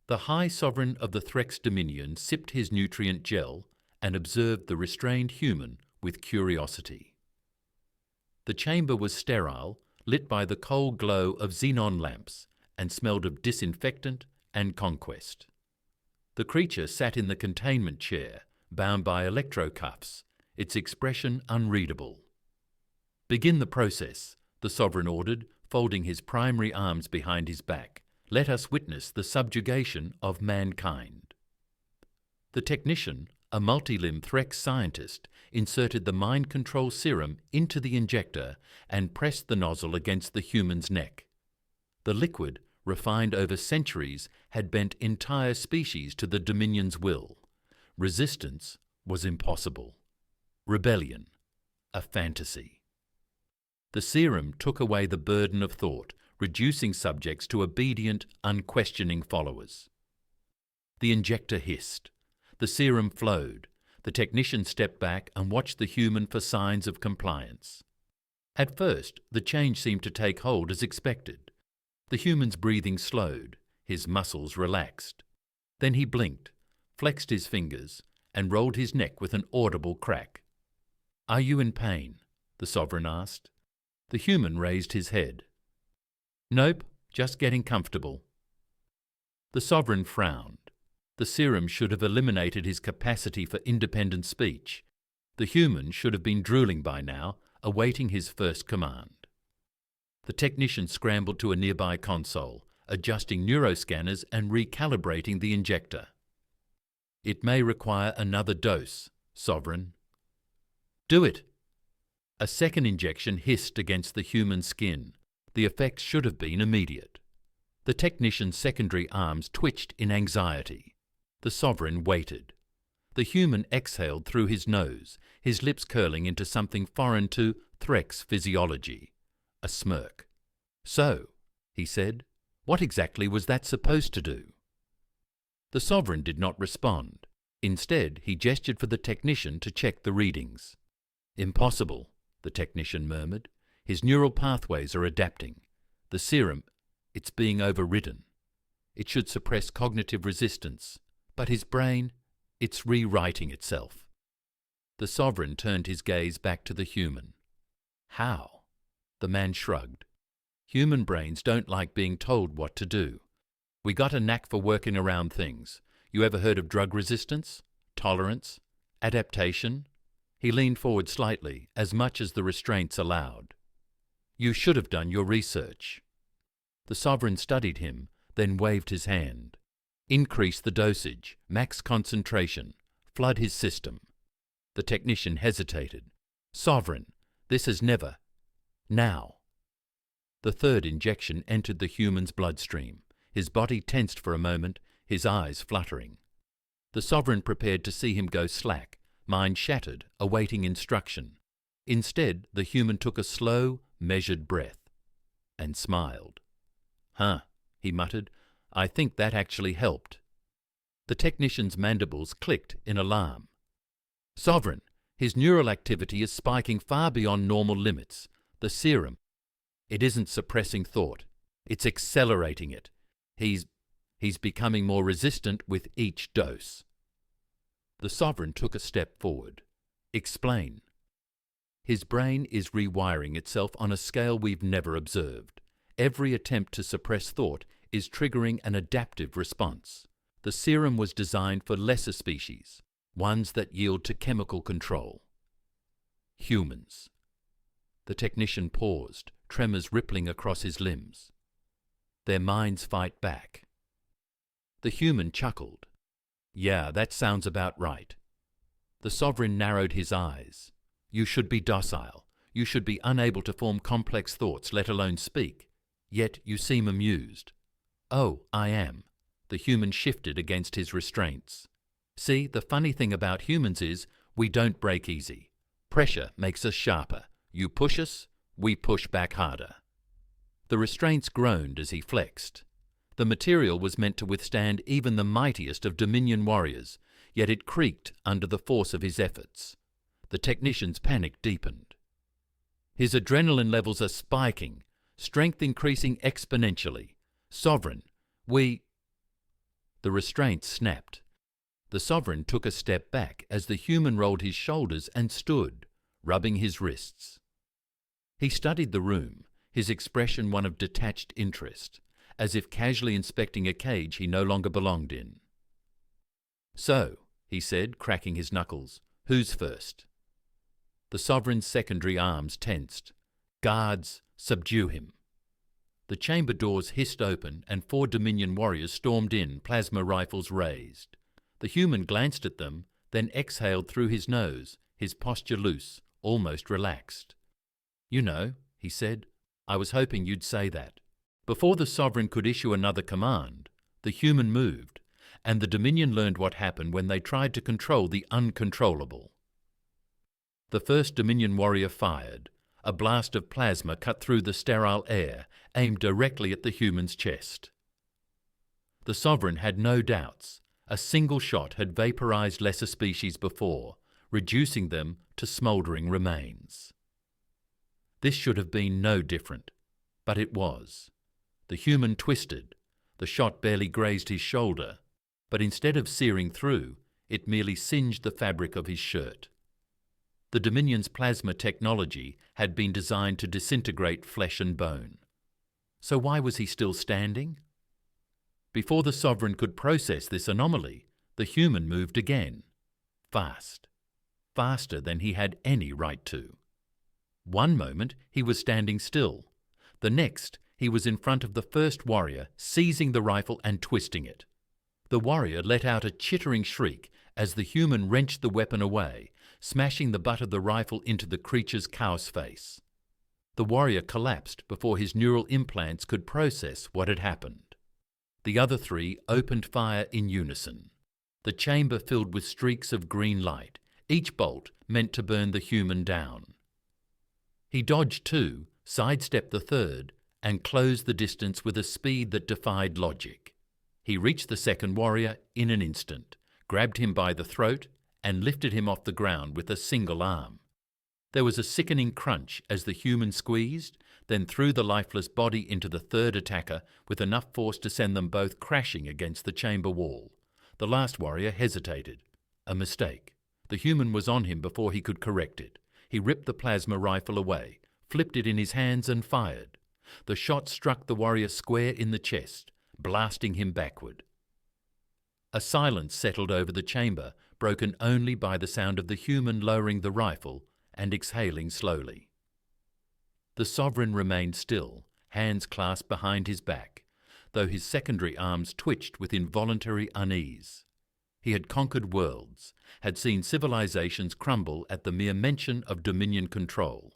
The High Sovereign of the Threx Dominion sipped his nutrient gel and observed the restrained human with curiosity. The chamber was sterile, lit by the cold glow of xenon lamps, and smelled of disinfectant and conquest. The creature sat in the containment chair, bound by electro-cuffs, its expression unreadable. "Begin the process," the Sovereign ordered, folding his primary arms behind his back. "Let us witness the subjugation of mankind." The technician, a multi-limb Threx scientist, inserted the mind control serum into the injector and pressed the nozzle against the human's neck. The liquid, refined over centuries, had bent entire species to the Dominion's will. Resistance was impossible. Rebellion, a fantasy. The serum took away the burden of thought, reducing subjects to obedient, unquestioning followers. The injector hissed. The serum flowed. The technician stepped back and watched the human for signs of compliance. At first, the change seemed to take hold as expected. The human's breathing slowed, his muscles relaxed. Then he blinked, flexed his fingers, and rolled his neck with an audible crack. "Are you in pain?" the Sovereign asked. The human raised his head. "Nope, just getting comfortable." The Sovereign frowned. The serum should have eliminated his capacity for independent speech. The human should have been drooling by now, awaiting his first command. The technician scrambled to a nearby console, adjusting neuroscanners and recalibrating the injector. "It may require another dose, Sovereign." "Do it!" A second injection hissed against the human skin. The effects should have been immediate. The technician's secondary arms twitched in anxiety. The Sovereign waited. The human exhaled through his nose, his lips curling into something foreign to Threx physiology. A smirk. "So," he said, "what exactly was that supposed to do?" The Sovereign did not respond. Instead, he gestured for the technician to check the readings. "Impossible," the technician murmured. "His neural pathways are adapting. The serum, it's being overridden. It should suppress cognitive resistance, but his brain, it's rewriting itself." The Sovereign turned his gaze back to the human. "How?" The man shrugged. "Human brains don't like being told what to do. We got a knack for working around things. You ever heard of drug resistance? Tolerance? Adaptation?" He leaned forward slightly, as much as the restraints allowed. "You should have done your research." The Sovereign studied him, then waved his hand. "Increase the dosage, max concentration, flood his system." The technician hesitated. "Sovereign, this has never... Now." The third injection entered the human's bloodstream. His body tensed for a moment, his eyes fluttering. The Sovereign prepared to see him go slack, mind shattered, awaiting instruction. Instead, the human took a slow, measured breath and smiled. "Huh," he muttered. "I think that actually helped." The technician's mandibles clicked in alarm. "Sovereign, his neural activity is spiking far beyond normal limits. The serum, it isn't suppressing thought. It's accelerating it. He's becoming more resistant with each dose." The Sovereign took a step forward. "Explain." "His brain is rewiring itself on a scale we've never observed. Every attempt to suppress thought is triggering an adaptive response. The serum was designed for lesser species, ones that yield to chemical control. Humans." The technician paused, tremors rippling across his limbs. "Their minds fight back." The human chuckled. "Yeah, that sounds about right." The Sovereign narrowed his eyes. "You should be docile. You should be unable to form complex thoughts, let alone speak. Yet you seem amused." "Oh, I am." The human shifted against his restraints. "See, the funny thing about humans is we don't break easy. Pressure makes us sharper. You push us, we push back harder." The restraints groaned as he flexed. The material was meant to withstand even the mightiest of Dominion warriors, yet it creaked under the force of his efforts. The technician's panic deepened. "His adrenaline levels are spiking, strength increasing exponentially. Sovereign, we..." The restraint snapped. The Sovereign took a step back as the human rolled his shoulders and stood, rubbing his wrists. He studied the room, his expression one of detached interest, as if casually inspecting a cage he no longer belonged in. "So," he said, cracking his knuckles, "who's first?" The Sovereign's secondary arms tensed. "Guards, subdue him." The chamber doors hissed open and 4 Dominion warriors stormed in, plasma rifles raised. The human glanced at them, then exhaled through his nose, his posture loose, almost relaxed. "You know," he said, "I was hoping you'd say that." Before the Sovereign could issue another command, the human moved, and the Dominion learned what happened when they tried to control the uncontrollable. The first Dominion warrior fired. A blast of plasma cut through the sterile air, aimed directly at the human's chest. The Sovereign had no doubts. A single shot had vaporized lesser species before, reducing them to smouldering remains. This should have been no different, but it was. The human twisted. The shot barely grazed his shoulder, but instead of searing through, it merely singed the fabric of his shirt. The Dominion's plasma technology had been designed to disintegrate flesh and bone. So why was he still standing? Before the Sovereign could process this anomaly, the human moved again. Fast. Faster than he had any right to. One moment he was standing still. The next he was in front of the first warrior, seizing the rifle and twisting it. The warrior let out a chittering shriek as the human wrenched the weapon away, smashing the butt of the rifle into the creature's cow's face. The warrior collapsed before his neural implants could process what had happened. The other 3 opened fire in unison. The chamber filled with streaks of green light, each bolt meant to burn the human down. He dodged 2, sidestepped the third, and closed the distance with a speed that defied logic. He reached the second warrior in an instant, grabbed him by the throat, and lifted him off the ground with a single arm. There was a sickening crunch as the human squeezed, then threw the lifeless body into the third attacker with enough force to send them both crashing against the chamber wall. The last warrior hesitated. A mistake. The human was on him before he could correct it. He ripped the plasma rifle away, flipped it in his hands and fired. The shot struck the warrior square in the chest, blasting him backward. A silence settled over the chamber, broken only by the sound of the human lowering the rifle and exhaling slowly. The Sovereign remained still, hands clasped behind his back, though his secondary arms twitched with involuntary unease. He had conquered worlds, had seen civilizations crumble at the mere mention of Dominion control.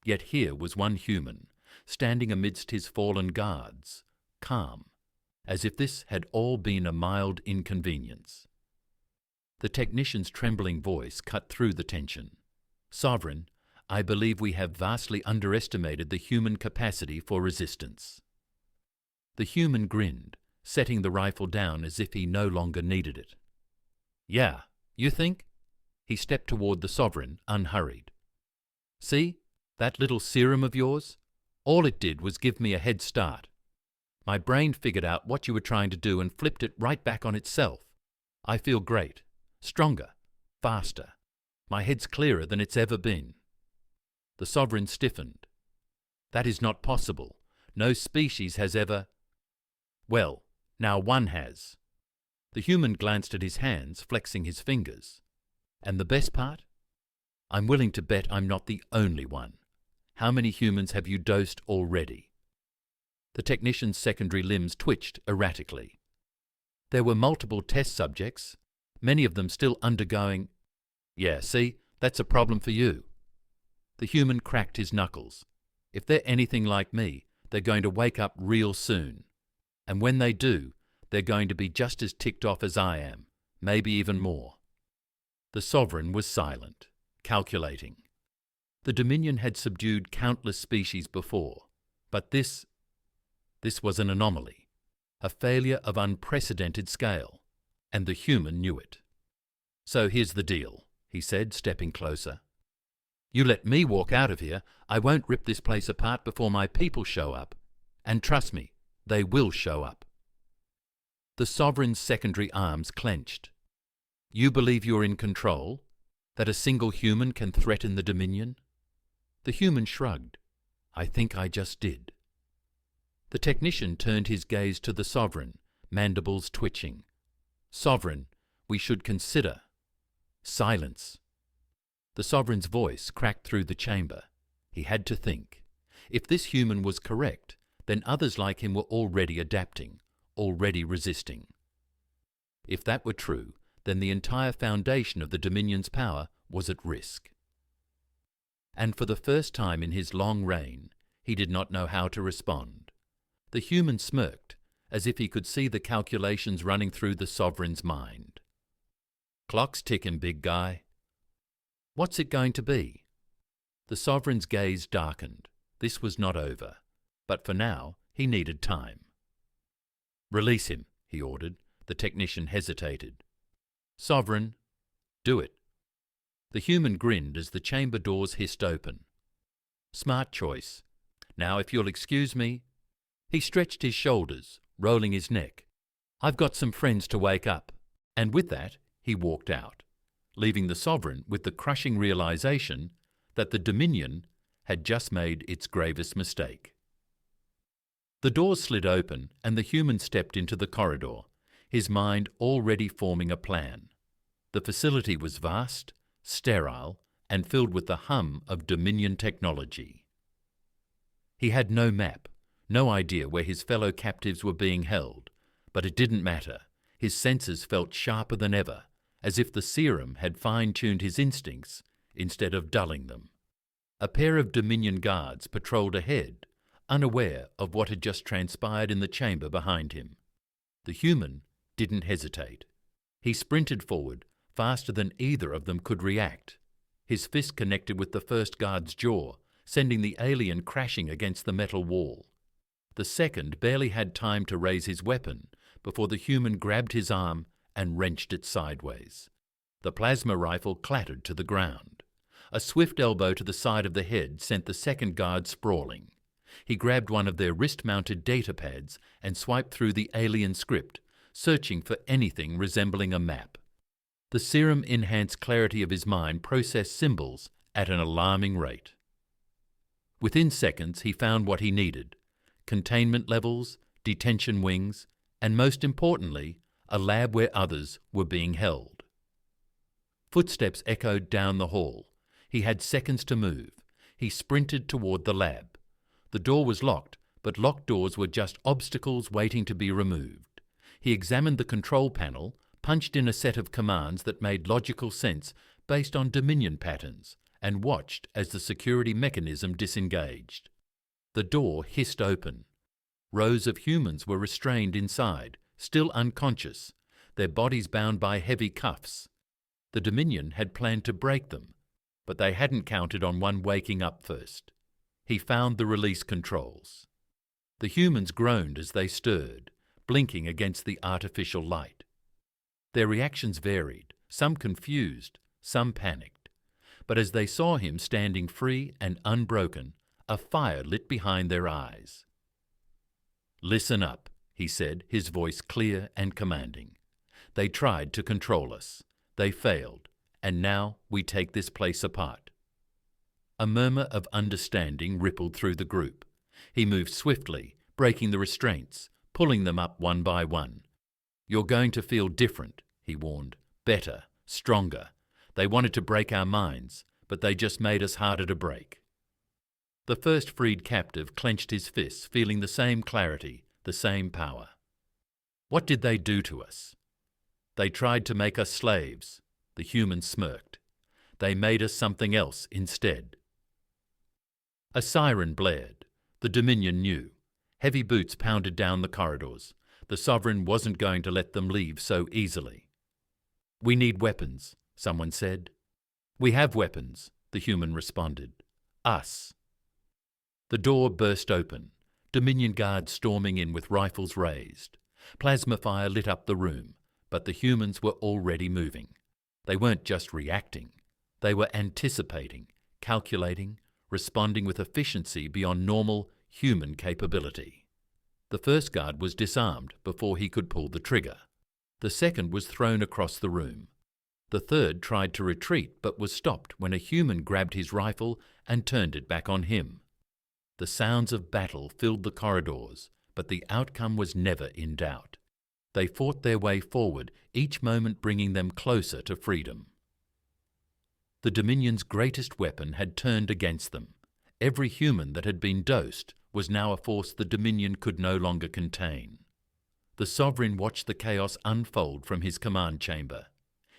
Yet here was one human, standing amidst his fallen guards, calm, as if this had all been a mild inconvenience. The technician's trembling voice cut through the tension. "Sovereign, I believe we have vastly underestimated the human capacity for resistance." The human grinned, setting the rifle down as if he no longer needed it. "Yeah, you think?" He stepped toward the Sovereign, unhurried. "See, that little serum of yours? All it did was give me a head start. My brain figured out what you were trying to do and flipped it right back on itself. I feel great, stronger, faster. My head's clearer than it's ever been." The Sovereign stiffened. "That is not possible. No species has ever—" "Well, now one has." The human glanced at his hands, flexing his fingers. "And the best part? I'm willing to bet I'm not the only one. How many humans have you dosed already?" The technician's secondary limbs twitched erratically. "There were multiple test subjects, many of them still undergoing—" "Yeah, see, that's a problem for you." The human cracked his knuckles. "If they're anything like me, they're going to wake up real soon. And when they do, they're going to be just as ticked off as I am, maybe even more." The Sovereign was silent, calculating. The Dominion had subdued countless species before, but this was an anomaly, a failure of unprecedented scale, and the human knew it. "So here's the deal," he said, stepping closer. "You let me walk out of here, I won't rip this place apart before my people show up. And trust me, they will show up." The Sovereign's secondary arms clenched. You believe you're in control? That a single human can threaten the Dominion? The human shrugged. I think I just did. The technician turned his gaze to the Sovereign, mandibles twitching. Sovereign, we should consider. Silence. The Sovereign's voice cracked through the chamber. He had to think. If this human was correct, then others like him were already adapting, already resisting. If that were true, then the entire foundation of the Dominion's power was at risk. And for the first time in his long reign, he did not know how to respond. The human smirked, as if he could see the calculations running through the Sovereign's mind. Clock's ticking, big guy. What's it going to be? The Sovereign's gaze darkened. This was not over, but for now he needed time. Release him, he ordered. The technician hesitated. Sovereign, do it. The human grinned as the chamber doors hissed open. Smart choice. Now, if you'll excuse me. He stretched his shoulders, rolling his neck. I've got some friends to wake up. And with that, he walked out, leaving the Sovereign with the crushing realization that the Dominion had just made its gravest mistake. The doors slid open and the human stepped into the corridor, his mind already forming a plan. The facility was vast, sterile, and filled with the hum of Dominion technology. He had no map, no idea where his fellow captives were being held, but it didn't matter. His senses felt sharper than ever, as if the Serum had fine-tuned his instincts instead of dulling them. A pair of Dominion guards patrolled ahead, unaware of what had just transpired in the chamber behind him. The human didn't hesitate. He sprinted forward, faster than either of them could react. His fist connected with the first guard's jaw, sending the alien crashing against the metal wall. The second barely had time to raise his weapon before the human grabbed his arm and wrenched it sideways. The plasma rifle clattered to the ground. A swift elbow to the side of the head sent the second guard sprawling. He grabbed one of their wrist-mounted data pads and swiped through the alien script, searching for anything resembling a map. The Serum-enhanced clarity of his mind processed symbols at an alarming rate. Within seconds, he found what he needed: containment levels, detention wings, and most importantly, a lab where others were being held. Footsteps echoed down the hall. He had seconds to move. He sprinted toward the lab. The door was locked, but locked doors were just obstacles waiting to be removed. He examined the control panel, punched in a set of commands that made logical sense based on Dominion patterns, and watched as the security mechanism disengaged. The door hissed open. Rows of humans were restrained inside, still unconscious, their bodies bound by heavy cuffs. The Dominion had planned to break them, but they hadn't counted on one waking up first. He found the release controls. The humans groaned as they stirred, blinking against the artificial light. Their reactions varied, some confused, some panicked. But as they saw him standing free and unbroken, a fire lit behind their eyes. "Listen up," he said, his voice clear and commanding. "They tried to control us. They failed, and now we take this place apart." A murmur of understanding rippled through the group. He moved swiftly, breaking the restraints, pulling them up one by one. "You're going to feel different," he warned. "Better, stronger. They wanted to break our minds, but they just made us harder to break." The first freed captive clenched his fists, feeling the same clarity, the same power. "What did they do to us?" "They tried to make us slaves," the human smirked. "They made us something else instead." A siren blared. The Dominion knew. Heavy boots pounded down the corridors. The Sovereign wasn't going to let them leave so easily. "We need weapons," someone said. "We have weapons," the human responded. "Us." The door burst open. Dominion guards storming in with rifles raised. Plasma fire lit up the room, but the humans were already moving. They weren't just reacting. They were anticipating, calculating, responding with efficiency beyond normal human capability. The first guard was disarmed before he could pull the trigger. The second was thrown across the room. The third tried to retreat but was stopped when a human grabbed his rifle and turned it back on him. The sounds of battle filled the corridors, but the outcome was never in doubt. They fought their way forward, each moment bringing them closer to freedom. The Dominion's greatest weapon had turned against them. Every human that had been dosed was now a force the Dominion could no longer contain. The Sovereign watched the chaos unfold from his command chamber.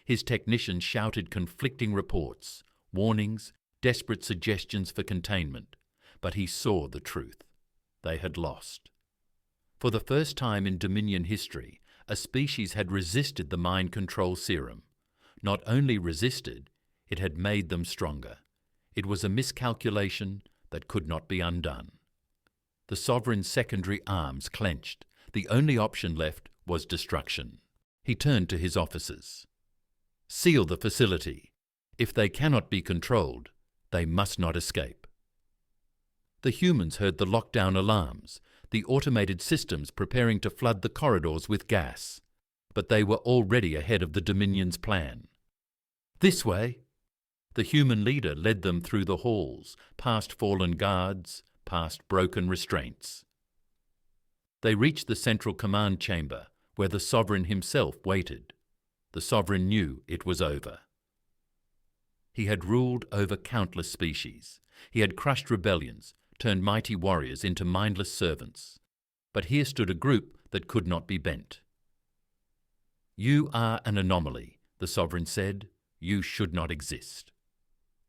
His technicians shouted conflicting reports, warnings, desperate suggestions for containment, but he saw the truth. They had lost. For the first time in Dominion history, a species had resisted the mind control serum. Not only resisted, it had made them stronger. It was a miscalculation that could not be undone. The Sovereign's secondary arms clenched. The only option left was destruction. He turned to his officers. Seal the facility. If they cannot be controlled, they must not escape. The humans heard the lockdown alarms, the automated systems preparing to flood the corridors with gas. But they were already ahead of the Dominion's plan. This way! The human leader led them through the halls, past fallen guards, past broken restraints. They reached the central command chamber, where the Sovereign himself waited. The Sovereign knew it was over. He had ruled over countless species. He had crushed rebellions, turned mighty warriors into mindless servants. But here stood a group that could not be bent. "You are an anomaly," the Sovereign said. "You should not exist."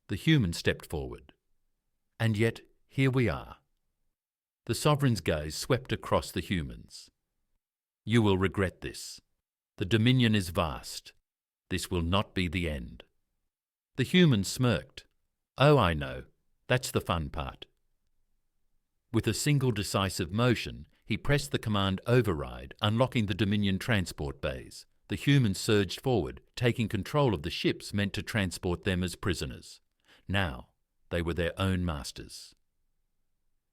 The human stepped forward. "And yet, here we are." The Sovereign's gaze swept across the humans. "You will regret this. The Dominion is vast. This will not be the end." The human smirked. "Oh, I know. That's the fun part." With a single decisive motion, he pressed the command override, unlocking the Dominion transport bays. The humans surged forward, taking control of the ships meant to transport them as prisoners. Now, they were their own masters.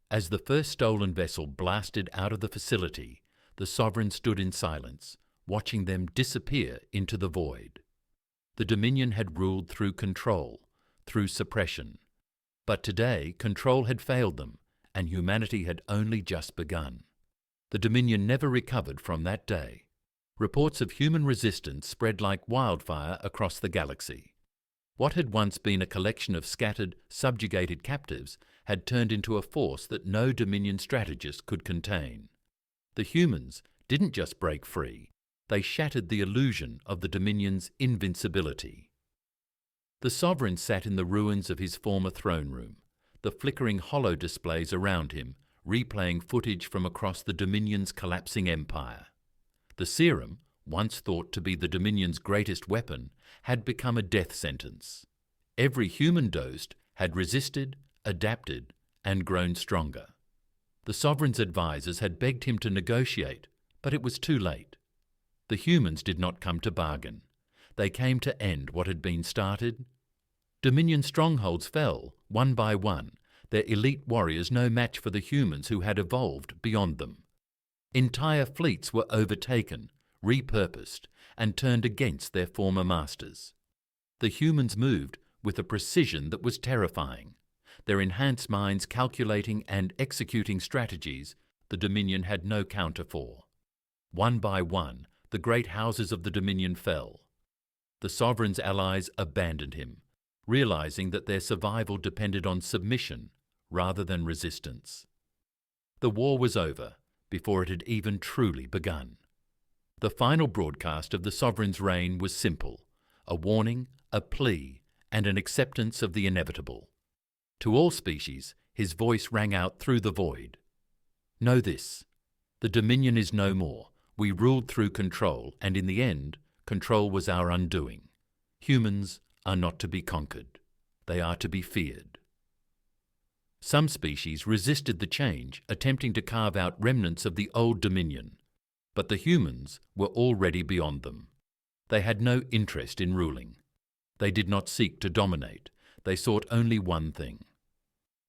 As the first stolen vessel blasted out of the facility, the Sovereign stood in silence, watching them disappear into the void. The Dominion had ruled through control, through suppression. But today, control had failed them, and humanity had only just begun. The Dominion never recovered from that day. Reports of human resistance spread like wildfire across the galaxy. What had once been a collection of scattered, subjugated captives had turned into a force that no Dominion strategist could contain. The humans didn't just break free, they shattered the illusion of the Dominion's invincibility. The Sovereign sat in the ruins of his former throne room, the flickering hollow displays around him, replaying footage from across the Dominion's collapsing empire. The serum, once thought to be the Dominion's greatest weapon, had become a death sentence. Every human dosed had resisted, adapted, and grown stronger. The Sovereign's advisors had begged him to negotiate, but it was too late. The humans did not come to bargain. They came to end what had been started. Dominion strongholds fell, one by one, their elite warriors no match for the humans who had evolved beyond them. Entire fleets were overtaken, repurposed, and turned against their former masters. The humans moved with a precision that was terrifying, their enhanced minds calculating and executing strategies the Dominion had no counter for. One by one, the great houses of the Dominion fell. The Sovereign's allies abandoned him, realizing that their survival depended on submission rather than resistance. The war was over before it had even truly begun. The final broadcast of the Sovereign's reign was simple, a warning, a plea, and an acceptance of the inevitable. To all species, his voice rang out through the void. Know this, the Dominion is no more. We ruled through control, and in the end, control was our undoing. Humans are not to be conquered. They are to be feared. Some species resisted the change, attempting to carve out remnants of the old Dominion. But the humans were already beyond them. They had no interest in ruling. They did not seek to dominate. They sought only one thing: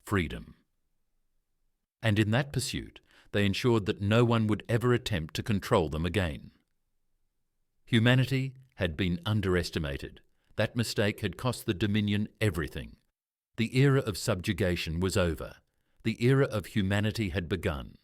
freedom. And in that pursuit, they ensured that no one would ever attempt to control them again. Humanity had been underestimated. That mistake had cost the Dominion everything. The era of subjugation was over. The era of humanity had begun.